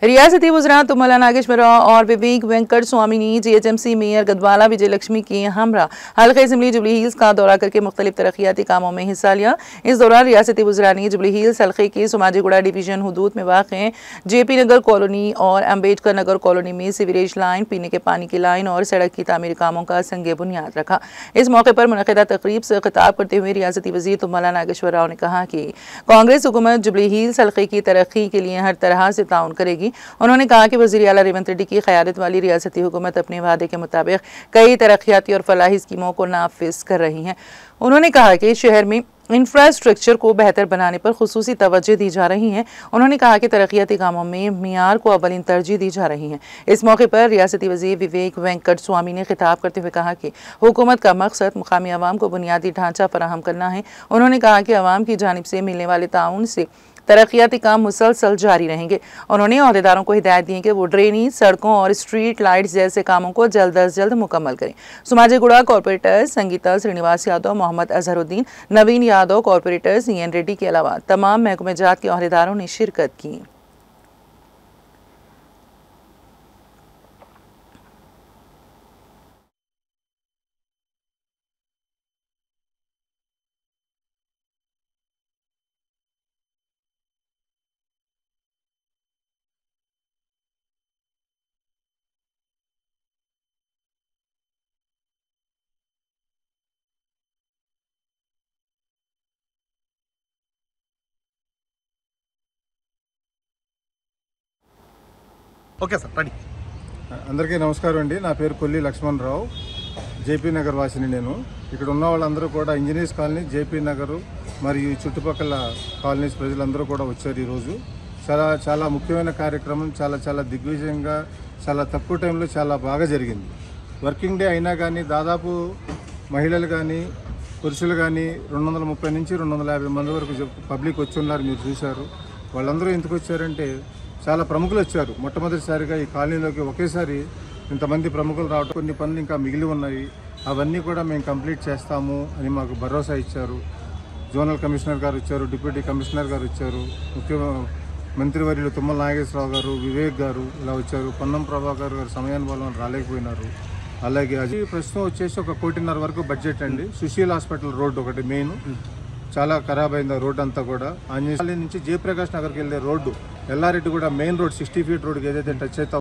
रियासती वज़रा तुम्मला नागेश्वर राव और विवेक वेंकट स्वामी ने जीएचएमसी मेयर गदवाला विजय लक्ष्मी के हमरा हल्का असेंबली जुबली हिल्स का दौरा करके मुख्तलिफ तरक्याती कामों में हिस्सा लिया। इस दौरान रियासती वज़रा ने जुबली हिल्स हल्के के सोमाजीगुड़ा डिवीजन हुदूद में वाक़ जेपी नगर कॉलोनी और अम्बेडकर नगर कॉलोनी में सीवरेज लाइन, पीने के पानी की लाइन और सड़क की तामीर कामों का संगे बुनियाद रखा। इस मौके पर मुनक़िदा तकरीब से खिताब करते हुए रियासती वज़ीर तुम्मला नागेश्वर राव ने कहा कि कांग्रेस हुकूमत जुबली हिल्स हल्के की तरक्की के लिए हर तरह से ताउन करेगी। उन्होंने कहा कि वज़ीर आला रेवंत रेड्डी की क़यादत वाली रियासती हुकूमत अपने वादे के मुताबिक कई तरक्याती और फलाही स्कीमों को नाफिज कर रही है। उन्होंने कहा कि शहर में इंफ्रास्ट्रक्चर को बेहतर बनाने पर खुसूसी तवज्जो दी जा रही है। उन्होंने कहा कि तरक्याती कामों में मियार को अव्वलीन तरजीह दी जा रही है। इस मौके पर रियासती वज़ीर विवेक वेंकट स्वामी ने खिताब करते हुए कहा कि हुकूमत का मकसद मुकामी अवाम को बुनियादी ढांचा फराहम करना है। उन्होंने कहा कि अवाम की जानिब से मिलने वाले ताउन से तरक्याती काम मुसलसल जारी रहेंगे। उन्होंने अहदेदारों को हिदायत दी कि वो ड्रेनेज, सड़कों और स्ट्रीट लाइट्स जैसे कामों को जल्द अज जल्द मुकम्मल करें। सोमाजीगुड़ा कॉर्पोरेटर संगीता श्रीनिवास यादव, मोहम्मद अजहरुद्दीन, नवीन यादव, कॉर्पोरेटर सीएन रेड्डी के अलावा तमाम महकमे जात के अहदेदारों ने शिरकत की। Okay sir ready. అందరికీ నమస్కారం అండి. నా పేరు కొల్లి లక్ష్మణరావు, జేపీ నగర్ వాసిని. నేను ఇక్కడ ఉన్న వాళ్ళందరూ కూడా ఇంజనీర్స్ కాలనీ, జేపీ నగరు మరియు చుట్టుపక్కల కాలనీస్ ప్రజలందరూ కూడా వచ్చారు. ఈరోజు చాలా ముఖ్యమైన కార్యక్రమం, చాలా దిగ్విజయంగా, చాలా తక్కువ టైంలో చాలా బాగా జరిగింది. వర్కింగ్ డే అయినా కానీ దాదాపు మహిళలు కానీ పురుషులు కానీ 230 నుంచి 250 మంది వరకు పబ్లిక్ వచ్చి ఉన్నారు. మీరు చూశారు. వాళ్ళందరూ ఎందుకు వచ్చారంటే చాలా ప్రముఖులు వచ్చారు. మొట్టమొదటిసారిగా ఈ కాలనీలోకి ఒకేసారి ఇంతమంది ప్రముఖులు రావడం, కొన్ని పనులు ఇంకా మిగిలి ఉన్నాయి, అవన్నీ కూడా మేము కంప్లీట్ చేస్తాము అని మాకు భరోసా ఇచ్చారు. జోనల్ కమిషనర్ గారు వచ్చారు, డిప్యూటీ కమిషనర్ గారు వచ్చారు, మంత్రివర్యులు తుమ్మల నాగేశ్వరరావు గారు, వివేక్ గారు ఇలా వచ్చారు. పొన్నం ప్రభాకర్ గారు సమయానుభవం రాలేకపోయినారు. అలాగే అది ప్రస్తుతం వచ్చేసి 1.5 కోటి వరకు బడ్జెట్ అండి. సుశీల్ హాస్పిటల్ రోడ్డు ఒకటి మెయిన్ చాలా ఖరాబ్ అయింది. ఆ రోడ్డు అంతా కూడా ఆంజనేయ నుంచి జయప్రకాష్ నగర్కి వెళ్ళే రోడ్డు, ఎల్లారెడ్డి కూడా మెయిన్ రోడ్ 60 ఫీట్ రోడ్డుకి ఏదైతే టచ్ అవుతా